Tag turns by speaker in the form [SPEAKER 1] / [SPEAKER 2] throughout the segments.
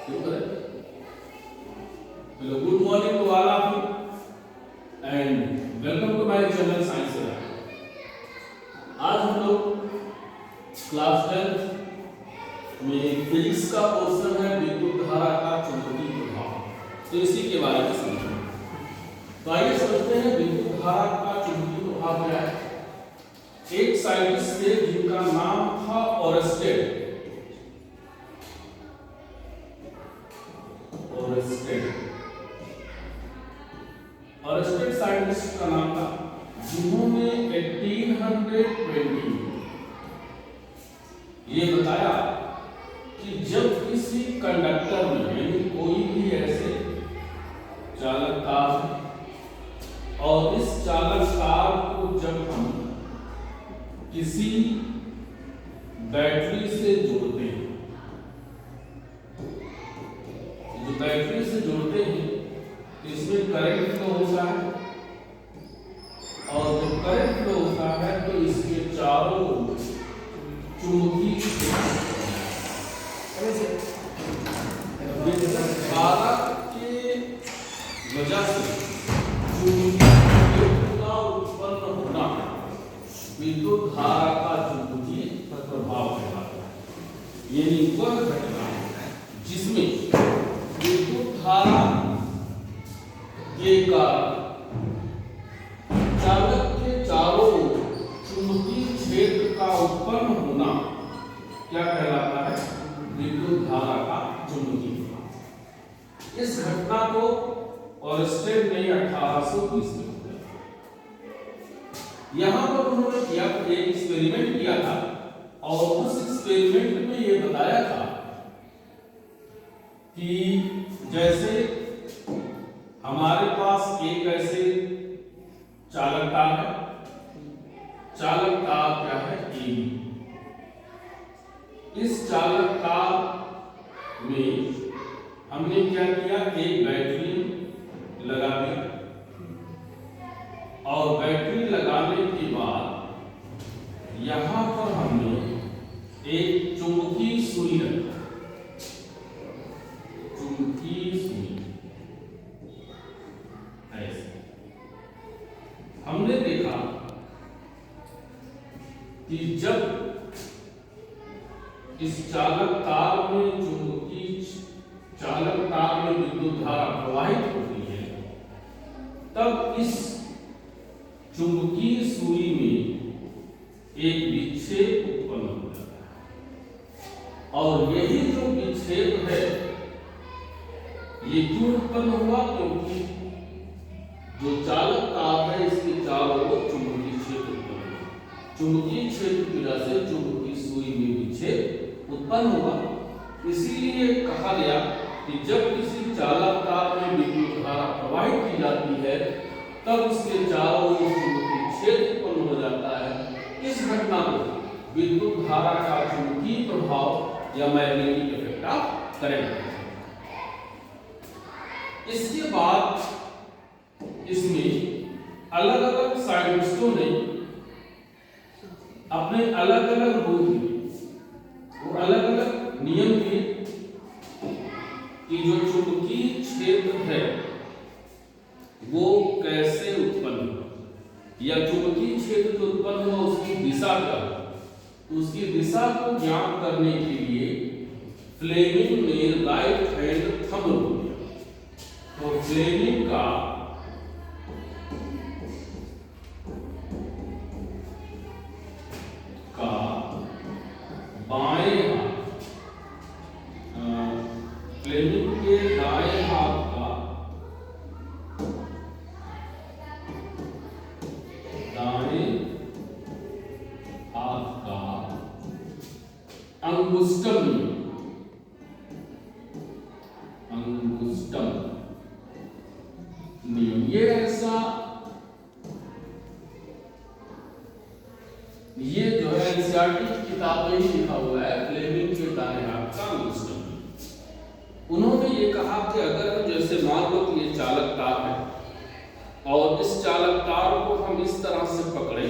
[SPEAKER 1] Hello, good morning to all of you and welcome to my channel Science Lab. आज हम लोग class 10 में physics का portion है विद्युत धारा का चुंबकीय प्रभाव, तो इसी के बारे में समझेंगे। तो आइए समझते हैं विद्युत धारा का चुंबकीय प्रभाव क्या है। एक साइंटिस्ट थे जिनका नाम था ओरस्टेड साइंटिस्ट का नाम था, जिन्होंने 1820 ये बताया कि जब किसी कंडक्टर में यानी कोई भी ऐसे चालक तार और इस चालक तार को जब हम किसी बैटरी से जोड़ते हैं, जो बैटरी से जोड़ते हैं तो इसमें करंट फ्लो होता है और जब करंट फ्लो होता है तो इसके चारों चुंबकीय धारा के वजह से उत्पन्न होना विद्युत धारा का चुंबकीय प्रभाव कहलाता है। यानी वह घटना जिसमें विद्युत धारा के कारण चालक के चारों चुंबकीय क्षेत्र का उत्पन्न होना क्या कहलाता है, विद्युत धारा का चुंबकीय प्रभाव। इस घटना को ओरस्टेड ने 1820 में किया। यहां पर उन्होंने एक एक्सपेरिमेंट किया था और उस एक्सपेरिमेंट में यह बताया था कि जैसे हमारे पास एक ऐसे चालक तार है, चालक तार क्या है, AB। इस चालक तार में हमने क्या किया, एक बैटरी लगा दी और बैटरी लगाने के बाद यहां पर हमने एक चुंबकीय सुई रखा, चुंबकीय सुई। हमने देखा कि जब इस चालक तार में विद्युत धारा प्रवाहित होती है, तब इस चुंबकीय सुई में एक विक्षेप उत्पन्न हो जाता है और यही जो विक्षेप है ये क्यों उत्पन्न हुआ, क्योंकि जो चालक तार है इसके चारों ओर चुंबकीय क्षेत्र उत्पन्न हुआ। चुंबकीय क्षेत्र की वजह से चुंबकीय सुई में विक्षेप उत्पन्न हुआ। इसीलिए कहा गया कि जब किसी चालक तार में विद्युत धारा प्रवाहित की जाती है तब उसके चारों ओर चुंबकीय क्षेत्र उत्पन्न हो जाता है। इस घटना को विद्युत धारा का चुंबकीय प्रभाव या मैग्नेटिक इफेक्ट ऑफ करंट। इसके बाद इसमें अलग अलग साइंटिस्टों ने अपने अलग अलग रूल दिए और अलग अलग नियम दिए कि जो चुंबकीय क्षेत्र है वो कैसे उत्पन्न हुआ या चुंबकीय क्षेत्र जो उत्पन्न हुआ उसकी दिशा क्या हो। तो उसकी दिशा को ज्ञात करने के लिए फ्लेमिंग ने राइट हैंड थंब रूल दिया। तो फ्लेमिंग का बाएं हाथ, फ्लेमिंग के दाएं हाथ का अंगुष्टम नियम, ये ऐसा, ये जो है एनसीईआरटी की किताब में ही लिखा हुआ है, फ्लेमिंग के दाएं हाथ का अंगुष्टम। उन्होंने ये कहा कि अगर जैसे मान लो कि ये चालक तार है और इस चालक तार को हम इस तरह से पकड़े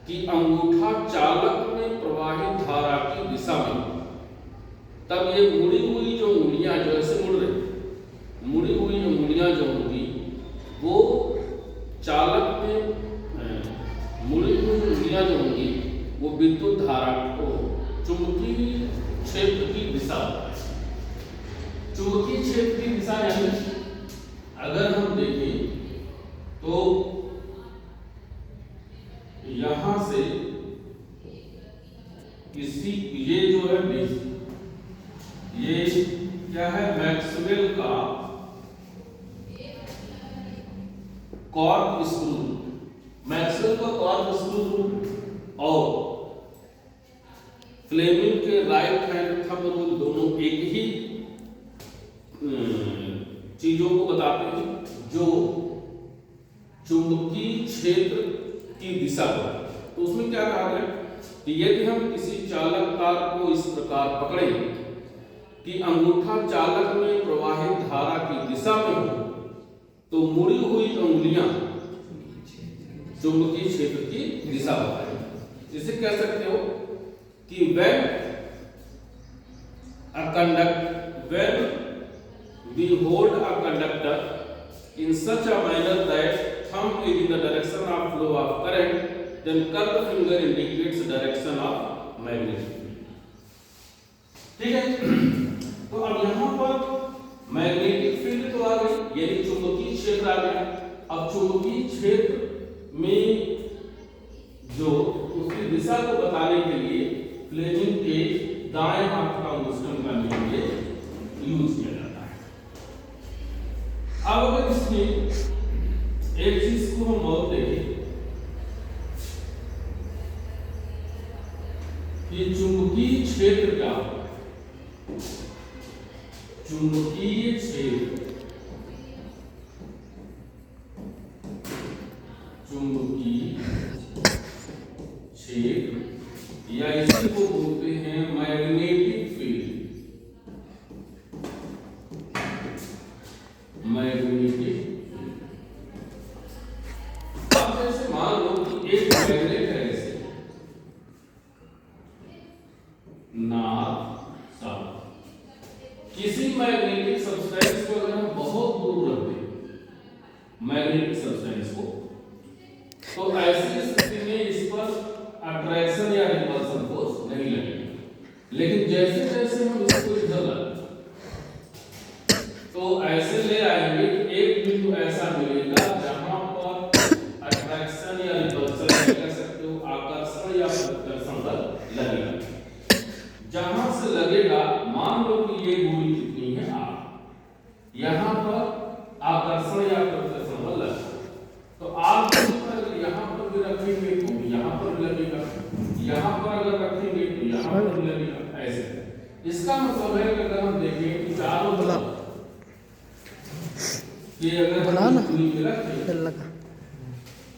[SPEAKER 1] कि अंगूठा चालक में प्रवाहित धारा की दिशा में, तब ये मुड़ी हुई जो उंगलियां जो विद्युत धारा को चुंबकीय क्षेत्र की दिशा बताए। चुंबकीय क्षेत्र की दिशा यानी अगर हम देखें तो यहां से किसी ये जो है ये क्या है, मैक्सवेल का कॉर्क स्क्रू, मैक्सवेल का कॉर्क स्क्रू और फ्लेमिंग के राइट हैंड थंब रूल दोनों एक ही चीजों को बताते हैं जो चुंबकीय क्षेत्र की दिशा पर। तो उसमें क्या कहा गया कि यदि हम किसी चालक तार को इस प्रकार पकड़ें कि अंगूठा चालक में प्रवाहित धारा की दिशा में हो तो मुड़ी हुई उंगलियां चुंबकीय क्षेत्र की दिशा बताएं। इसे कह सकते हो कि when we hold a conductor in such a manner that thumb is in the direction of flow of current, then curved finger indicates direction of magnetic field। ठीक है, तो अब यहां पर मैग्नेटिक फील्ड तो आ गई, यानी चुंबकीय क्षेत्र आ गया। अब चुंबकीय क्षेत्र में जो उसकी दिशा को बताने के लिए फ्लेमिंग के दाएं हाथ का सिस्टम का यूज किया जाता है। अब अगर इसमें एक चीज को हम और देखें कि चुंबकीय क्षेत्र क्या होता है। चुंबकीय क्षेत्र, चुंबकीय क्षेत्र या इसी को बोलते हैं मैग्नेटिक फील्ड, मैग्नेटिक। अब जैसे मान लो कि एक मैग्नेट है, ऐसे नॉर्थ साउथ, किसी मैग्नेटिक सब्सटेंस को अगर हम बहुत दूर रख दें, मैग्नेटिक सब्सटेंस को, तो ऐसी स्थिति में इस पर अट्रैक्शन या रिपल्सन फोर्स नहीं लगेगा। लेकिन जैसे जैसे हम इसको इधर लाते तो ऐसे ले आएंगे, एक बिंदु ऐसा मिलेगा जहां पर अट्रैक्शन या रिपल्सन कह सकते हो, आकर्षण या प्रतिकर्षण बल लगेगा। जहां से लगेगा, मान लो कि ये दूरी कितनी है r, यहां पर आकर्षण या प्रतिकर्षण बल लगेगा, तो आप यहां पर भी रखेंगे तो यहां पर भी लगेगा, यहां पर अगर रखेंगे तो यहां पर भी लगेगा। ऐसे इसका मतलब है कि अगर हम देखें कि चारों तरफ कि अगर हम दूरी पे रखें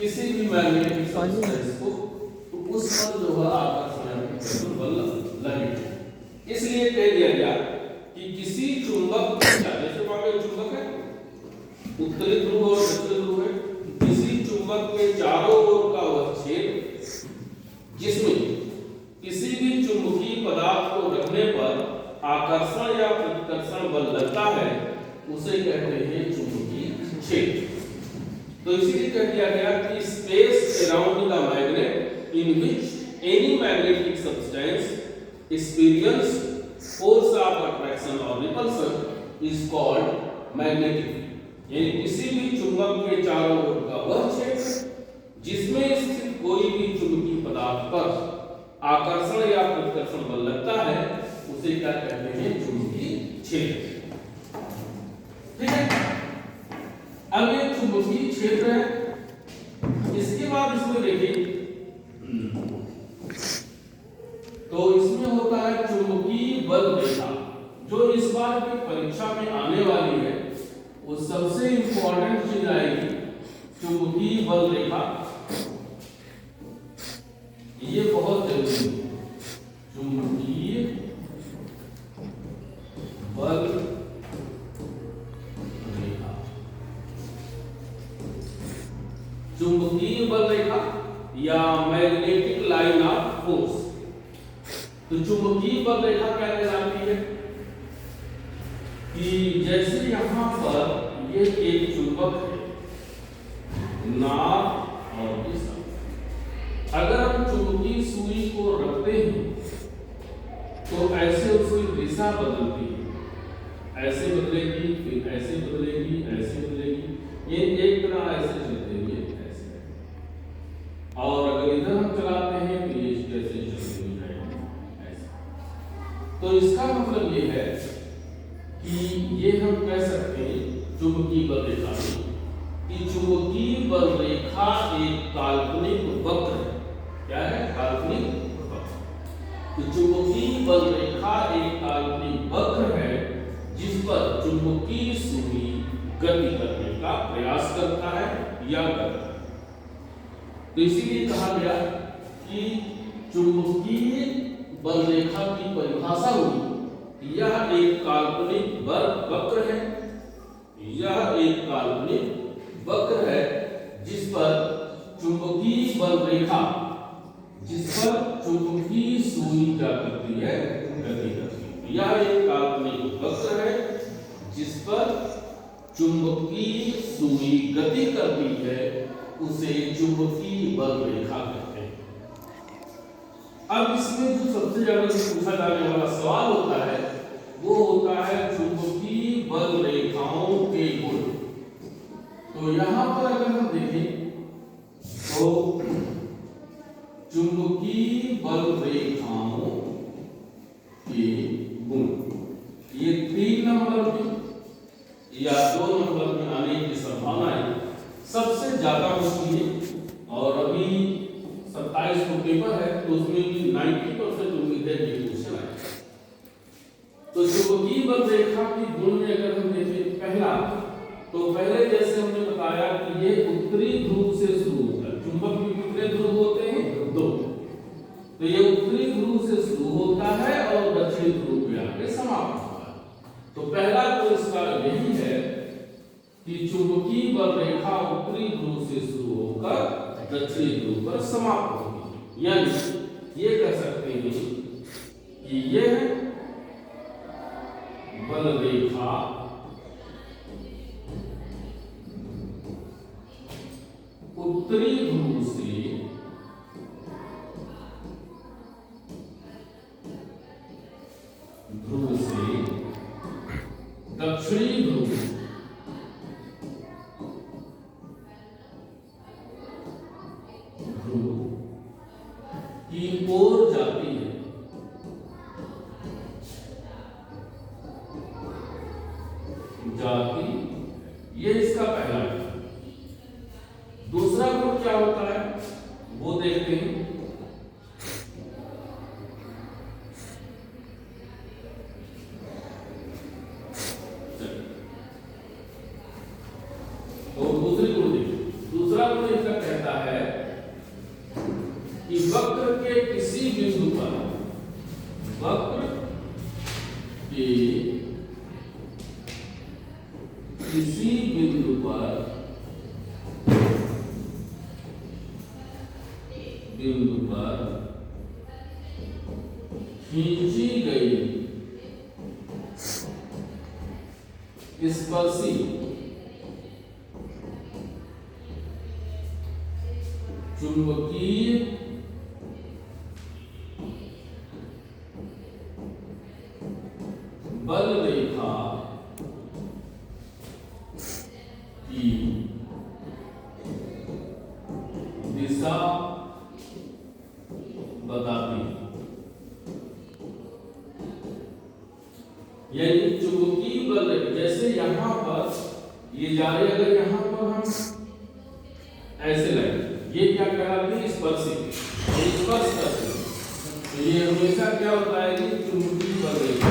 [SPEAKER 1] किसी भी मैग्नेटिक सब्सटेंस को, तो उस पर जो है आकर्षण बल लगेगा। इसलिए कह दिया गया कि किसी चुंबक, जैसे मान लो चुंबक है, उत्तरी ध्रुव और दक्षिणी ध्रुव है, चुंबक के चारों ओर का वह क्षेत्र जिसमें किसी भी चुंबकीय पदार्थ को रखने पर आकर्षण या प्रतिकर्षण बल लगता है, उसे कहते हैं चुंबकीय क्षेत्र। तो इसीलिए कह दिया गया कि space around the magnet in which any magnetic substance experience force of attraction और repulsion is called magnetic field. यानी किसी भी चुंबक के चारों ओर का वह क्षेत्र जिसमें स्थित कोई भी चुंबकीय पदार्थ पर आकर्षण या प्रतिकर्षण बल लगता है, उसे क्या कहते हैं, चुंबकीय क्षेत्र। ठीक है, अब ये चुंबकीय क्षेत्र है। इसके बाद इसमें देखिए तो इसमें होता है चुंबकीय बल रेखा, जो इस बार की परीक्षा में आने वाली है। वो सबसे इंपॉर्टेंट चीज आएगी चुंबकीय बल रेखा, ये बहुत जरूरी है। चुंबकीय बल रेखा, चुंबकीय बल रेखा या मैग्नेटिक लाइन ऑफ फोर्स। तो चुंबकीय बल रेखा क्या कहलाती है कि जैसे यहां पर ये एक चुंबक है, नॉर्थ और दिशा, अगर हम चुंबकीय सुई को रखते हैं तो ऐसे उसकी दिशा बदलती है, ऐसे बदलेगी, फिर ऐसे बदलेगी, ऐसे बदलेगी। ये एक तरह ऐसे चलते हुए ऐसे, और अगर इधर हम चलाते हैं तो ये कैसे चलते हुए जाएगी ऐसे। तो इसका मतलब ये है कि ये हम कह सकते हैं चुंबकीय बल रेखा कि चुंबकीय बल रेखा एक काल्पनिक वक्र है। क्या है? काल्पनिक वक्र। तो चुंबकीय बल रेखा एक काल्पनिक वक्र है जिस पर चुंबकीय सुई गति करने का प्रयास करता है या करता है। तो इसीलिए कहा गया कि चुंबकीय बल रेखा की परिभाषा हुई, यह एक काल्पनिक बल वक्र है, यह एक काल्पनिक वक्र है जिस पर चुंबकीय बल रेखा, जिस पर चुंबकीय सुई क्या करती है? गति करती है। यह एक काल्पनिक वक्र है जिस पर चुंबकीय सुई गति करती है, उसे चुंबकीय बल रेखा कहते हैं। अब इसमें जो सबसे ज्यादा पूछा जाने वाला सवाल होता है वो होता है चुंबकीय बल रेखाओं के गुण। तो यहां पर अगर हम देखें तो चुंबकीय बल रेखाओं के गुण ये 3 नंबर में या 2 नंबर में आने की संभावनाएं सबसे ज्यादा होती है। और अभी 27 को पेपर है तो उसमें भी 90% उम्मीद है कि क्वेश्चन आएगा। तो चुंबकीय बल रेखा के गुण में अगर हम देखें पहला, तो पहले जैसे हमने बताया कि ये उत्तरी ध्रुव से शुरू होता है। चुंबक में कितने ध्रुव होते हैं? 2। तो ये उत्तरी ध्रुव से शुरू होता है और दक्षिणी ध्रुव पे आके समाप्त होता है। तो पहला तो इसका यही है कि चुंबकीय बल रेखा उत्तरी ध्रुव से शुरू होकर दक्षिणी ध्रुव पर समाप्त होगी। यानी ये कह सकते हैं कि यह बल रेखा उत्तरी ध्रुव से दक्षिणी ध्रुव की ओर जाती है। ये इसका पहला है। दूसरा गुण क्या होता है वो देखते हैं। तो दूसरी गुण देखिए। दूसरा गुण इसका कहता है कि वक्र के किसी बिंदु पर, वक्र के किसी बिंदु पर खींची गई स्पर्शी चुंबकीय बल रेखा की दिशा बताती है। यानी चुंबकीय बल जैसे यहां पर ये जा रहे, अगर यहां पर हम ऐसे लगे, ये क्या कहलाती है? स्पर्शी। स्पर्श करते हैं तो ये हमेशा क्या होता है कि चुंबकीय बल रेखा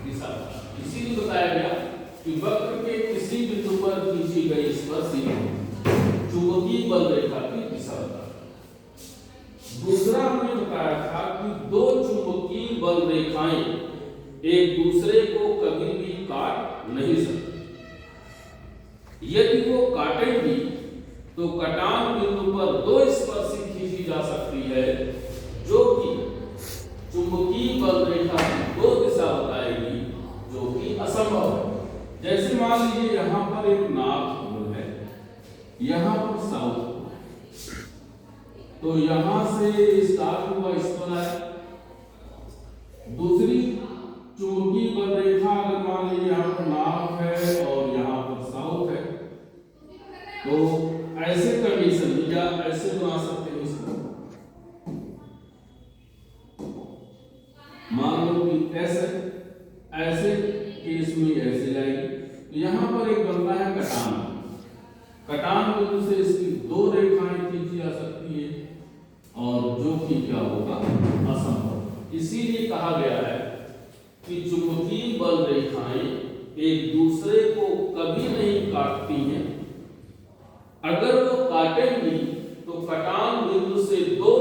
[SPEAKER 1] दिशा। इसीलिए बताया गया कि वक्र के किसी बिंदु पर खींची गई स्पर्शी चुंबकीय बल रेखा की दिशा बताती है। दूसरा हमने बताया था कि दो चुंबकीय बल रेखाएं एक दूसरे को कभी भी काट नहीं सकती। यदि वो काटेंगी तो कटान बिंदु पर दो स्पर्शी खींची जा सकती है जो कि चुंबकीय बल रेखा की दो दिशा बताएगी, जो कि असंभव है। जैसे मान लीजिए यहां पर एक नॉर्थ पोल है, यहां पर साउथ पोल। तो यहां से स्टार्ट हुआ, इस पर आया। दूसरी चुंबकीय बल रेखा अगर मान लीजिए यहाँ पर नॉर्थ है और यहाँ पर साउथ है, तो ऐसे कंडीशन में या ऐसे बना सकते हैं इसको, मान लो कि ऐसे केस में ऐसे जाएगी। तो यहाँ पर एक बनता है कटान। कटान बिंदु से इसकी दो रेखाएं खींची जा सकती है और जो कि क्या होगा, असंभव। इसीलिए कहा गया है कि चुंबकीय बल रेखाएं एक दूसरे को कभी नहीं काटती हैं। अगर वो काटेंगी तो कटान बिंदु से दो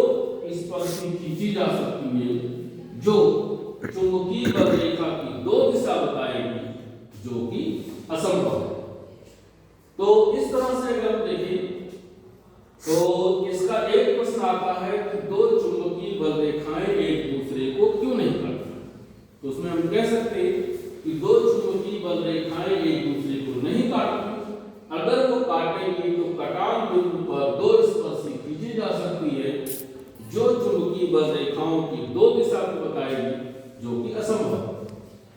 [SPEAKER 1] स्पर्शी खींची जा सकती है जो चुंबकीय बल रेखा की दो दिशा बताएगी, जो कि असंभव है। तो इस तरह से अगर हम देखें तो इसका एक प्रश्न आता है कि दो चुंबकीय बल रेखाएं एक दूसरे को क्यों नहीं काटती। तो उसमें हम कह सकते हैं कि दो चुंबकीय बल रेखाएं एक दूसरे को नहीं काटती। अगर वो काटेंगी तो कटान बिंदु पर दो स्पर्शी खींची जा सकती है जो चुंबकीय बल रेखाओं की दो दिशा को बताएगी, जो कि असंभव है।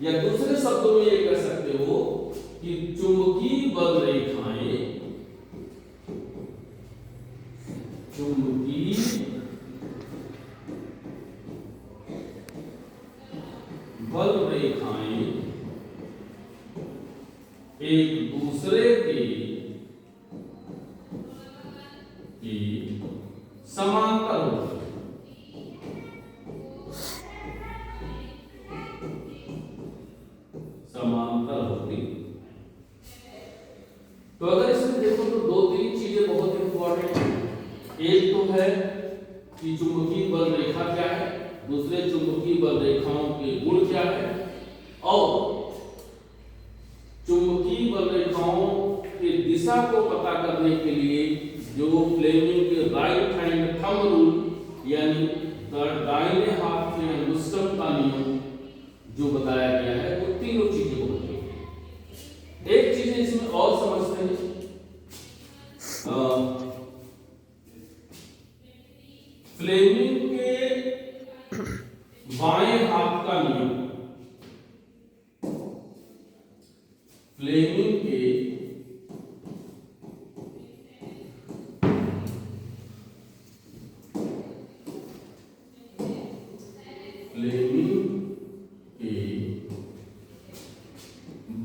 [SPEAKER 1] या दूसरे शब्दों में ये कह सकते हो कि चुंबकीय बल रेखाएं एक दूसरे के समांतर होती है। समांतर होती। तो अगर इसमें देखो तो दो तीन चीजें बहुत इंपॉर्टेंट हैं। एक तो है कि चुंबकीय बल रेखा क्या है, दूसरे चुंबकीय बल रेखाओं के गुण क्या है, और चुंबकीय बल रेखाओं की दिशा को पता करने के लिए जो फ्लेमिंग के राइट हैंड थंब रूल यानी दाहिने हाथ के अंगुष्ठम का नियम जो बताया गया है, वो तीनों चीजें होती हैं। एक चीज इसमें और समझते हैं, फ्लेमिंग के बाएं हाथ का नियम, फ्लेमिंग के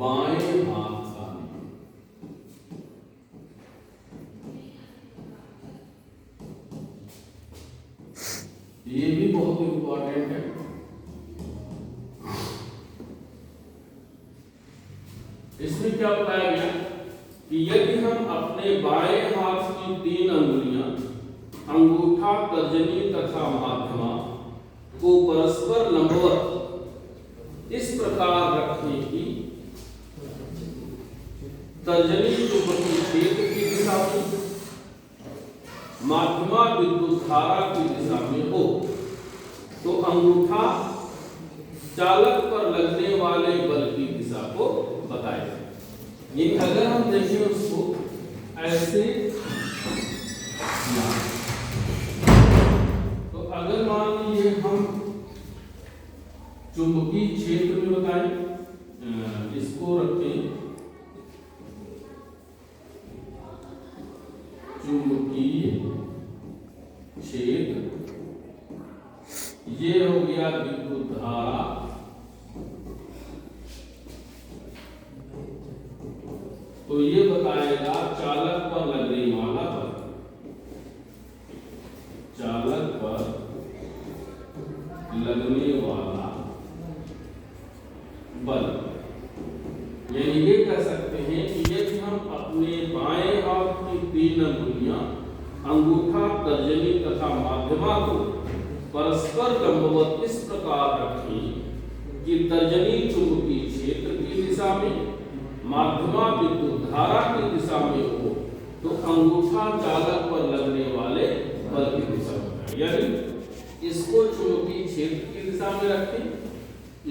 [SPEAKER 1] बाएं हाथ का नियम, ये भी बहुत इंपॉर्टेंट है। इसमें क्या बताया गया कि यदि हम अपने बाएं हाथ की तीन अंगुलियां अंगूठा, तर्जनी तथा माध्यमा को परस्पर लंबवत इस प्रकार रखें कि तर्जनी चुंबकीय क्षेत्र की दिशा में, माध्यमा विद्युत धारा की दिशा में हो, तो अंगूठा चालक पर लगने वाले बल की दिशा को बताएगा। ये अगर हम देखें उसको ऐसे, तो अगर मान लीजिए हम चुंबकीय क्षेत्र में बताएं, इसको रखें चुंबकीय क्षेत्र, ये हो गया विद्युत धारा, तो ये बताएगा चालक पर लगने वाला बल, चालक पर लगने वाला बल। यानी ये कह सकते हैं कि यदि हम अपने बाएं हाथ की तीन अंगुलियां अंगूठा, तर्जनी तथा माध्यमा को परस्पर लंबवत इस प्रकार रखें कि तर्जनी चुंबकीय क्षेत्र की दिशा में, माध्यमा विद्युत धारा की दिशा में हो, तो अंगूठा चालक पर लगने वाले बल की दिशा में। यानी इसको चुंबकीय क्षेत्र की दिशा में रखें,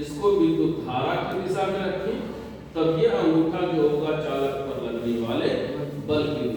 [SPEAKER 1] इसको विद्युत धारा की दिशा में रखें, तब ये अंगूठा जो होगा चालक पर लगने वाले बल की